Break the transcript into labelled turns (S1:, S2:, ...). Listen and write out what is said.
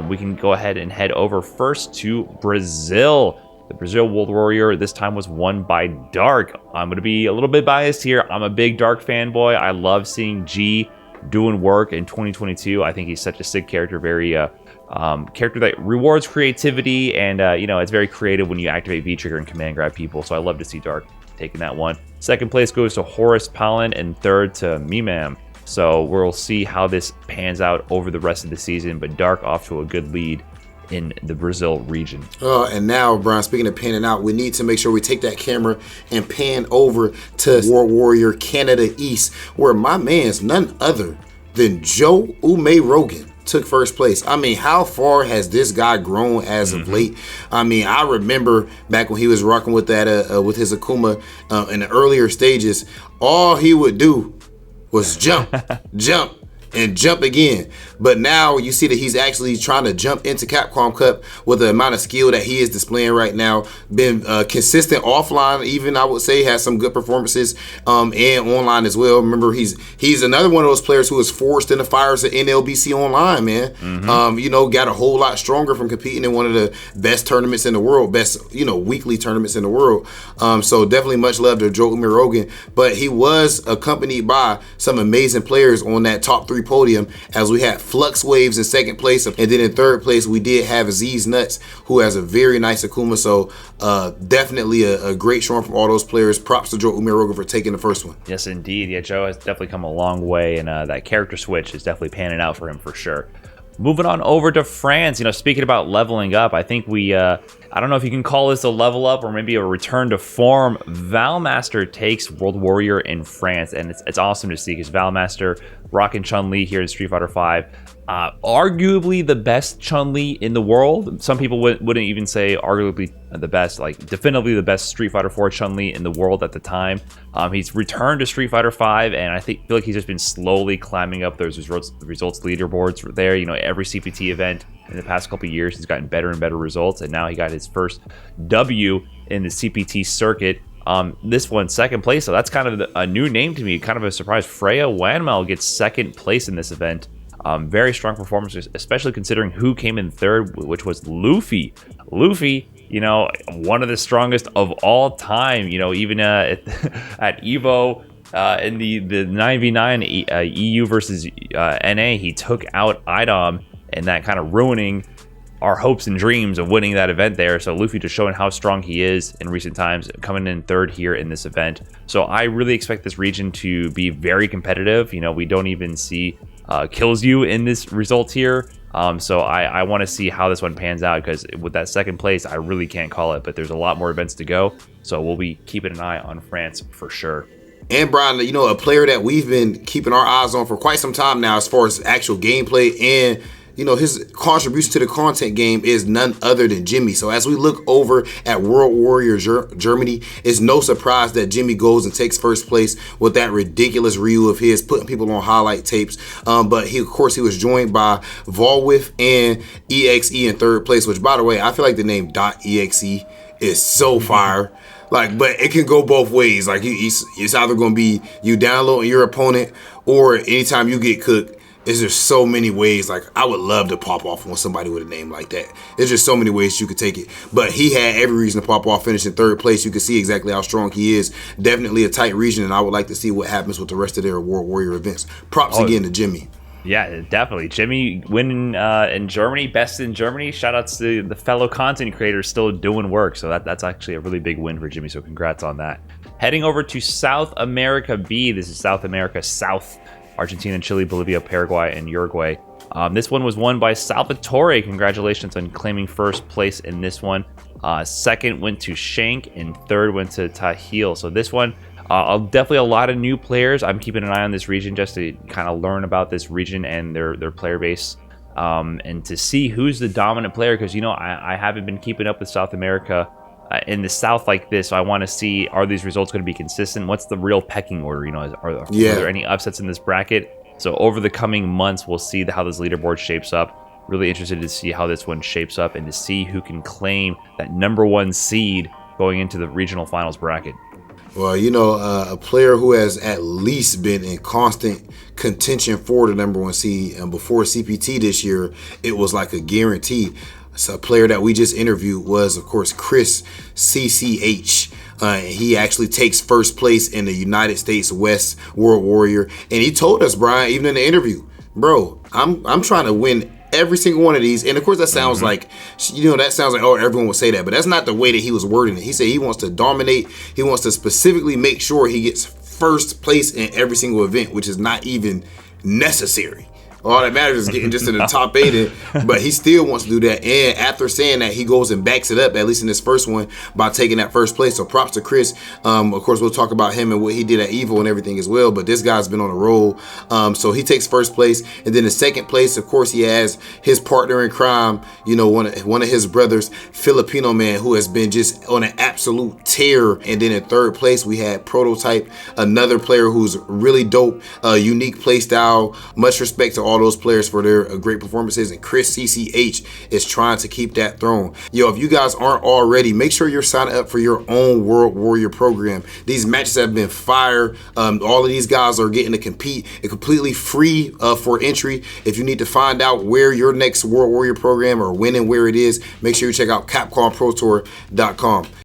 S1: We can go ahead and head over first to Brazil. The Brazil World Warrior this time was won by Dark. I'm going to be a little bit biased here. I'm a big Dark fanboy. I love seeing G doing work in 2022. I think he's such a sick character, very character that rewards creativity, and it's very creative when you activate V-Trigger and command grab people. So I love to see Dark taking that one. Second place goes to Horace Palin, and third to Mimam. So we'll see how this pans out over the rest of the season, but Dark off to a good lead in the Brazil region.
S2: And now, Brian, speaking of panning out, we need to make sure we take that camera and pan over to World Warrior Canada East, where my man's none other than Joe Ume Rogan took first place. I mean, how far has this guy grown as of late? I mean, I remember back when he was rocking with that with his Akuma in the earlier stages, all he would do was jump, jump, and jump again. But now you see that he's actually trying to jump into Capcom Cup with the amount of skill that he is displaying right now. Been consistent offline, even I would say, has some good performances and online as well. Remember, he's another one of those players who was forced in the fires of NLBC Online, man. Got a whole lot stronger from competing in one of the best tournaments in the world, best weekly tournaments in the world. So definitely much love to Joe Ume Rogan. But he was accompanied by some amazing players on that top 3 podium, as we had Flux Waves in second place, and then in third place we did have Aziz Nuts, who has a very nice Akuma. So definitely a great showing from all those players. Props to Joe Ume Rogan for taking the first one.
S1: Yes, indeed. Yeah, Joe has definitely come a long way, and that character switch is definitely panning out for him for sure. Moving on over to France, speaking about leveling up, I think we, I don't know if you can call this a level up or maybe a return to form. Valmaster takes World Warrior in France, and it's awesome to see because Valmaster rocking Chun-Li here in Street Fighter V. Arguably the best Chun-Li in the world. Some people wouldn't even say arguably the best, like definitively the best Street Fighter 4 Chun-Li in the world at the time. He's returned to Street Fighter 5, and I feel like he's just been slowly climbing up those results leaderboards there. Every CPT event in the past couple of years, he's gotten better and better results, and now he got his first W in the CPT circuit. This one, second place, so that's kind of a new name to me, kind of a surprise. Freya Wanmel gets second place in this event. Very strong performances, especially considering who came in third, which was Luffy. Luffy, one of the strongest of all time, even at EVO in the 9v9 EU versus NA, he took out IDOM, and that kind of ruining our hopes and dreams of winning that event there. So Luffy just showing how strong he is in recent times, coming in third here in this event. So I really expect this region to be very competitive. We don't even see kills you in this result here. So I want to see how this one pans out, because with that second place, I really can't call it, but there's a lot more events to go. So we'll be keeping an eye on France for sure.
S2: And Brian, a player that we've been keeping our eyes on for quite some time now as far as actual gameplay and his contribution to the content game is none other than Jimmy. So as we look over at World Warrior Germany, it's no surprise that Jimmy goes and takes first place with that ridiculous Ryu of his, putting people on highlight tapes. But he was joined by Volwith and EXE in third place, which, by the way, I feel like the name .exe is so fire. But it can go both ways. It's either going to be you downloading your opponent, or anytime you get cooked, there's just so many ways. I would love to pop off on somebody with a name like that. There's just so many ways you could take it. But he had every reason to pop off, finish in third place. You can see exactly how strong he is. Definitely a tight region, and I would like to see what happens with the rest of their World Warrior events. Props again to Jimmy.
S1: Yeah, definitely. Jimmy winning in Germany, best in Germany. Shout outs to the fellow content creators still doing work. So that's actually a really big win for Jimmy. So congrats on that. Heading over to South America B. This is South America South. Argentina, Chile, Bolivia, Paraguay, and Uruguay. This one was won by Salvatore. Congratulations on claiming first place in this one. Second went to Shank, and third went to Tahil. So this one, definitely a lot of new players. I'm keeping an eye on this region just to kind of learn about this region and their player base, and to see who's the dominant player, because I haven't been keeping up with South America in the South like this. So I want to see, are these results going to be consistent? What's the real pecking order? Are there any upsets in this bracket? So over the coming months, we'll see how this leaderboard shapes up. Really interested to see how this one shapes up and to see who can claim that #1 seed going into the regional finals bracket.
S2: Well, you know, a player who has at least been in constant contention for the number 1 seed, and before CPT this year, it was like a guarantee. So a player that we just interviewed was, of course, Chris CCH. He actually takes first place in the United States West World Warrior, and he told us, Brian, even in the interview, bro, I'm trying to win every single one of these. And of course that sounds like, oh, everyone would say that, but that's not the way that he was wording it. He said he wants to dominate. He wants to specifically make sure he gets first place in every single event, which is not even necessary. All that matters is getting just in the top 8, but he still wants to do that. And after saying that, he goes and backs it up, at least in this first one, by taking that first place. So props to Chris. Of course, we'll talk about him and what he did at Evo and everything as well, but this guy's been on a roll. So he takes first place. And then in second place, of course, he has his partner in crime, you know, one of his brothers, Filipino man, who has been just on an absolute tear. And then in third place, we had Prototype, another player who's really dope, unique play style. Much respect to all those players for their great performances, and Chris CCH is trying to keep that throne. Yo, if you guys aren't already, make sure you're signing up for your own World Warrior program. These matches have been fire. All of these guys are getting to compete. It's completely free for entry. If you need to find out where your next World Warrior program or when and where it is, make sure you check out CapcomProTour.com.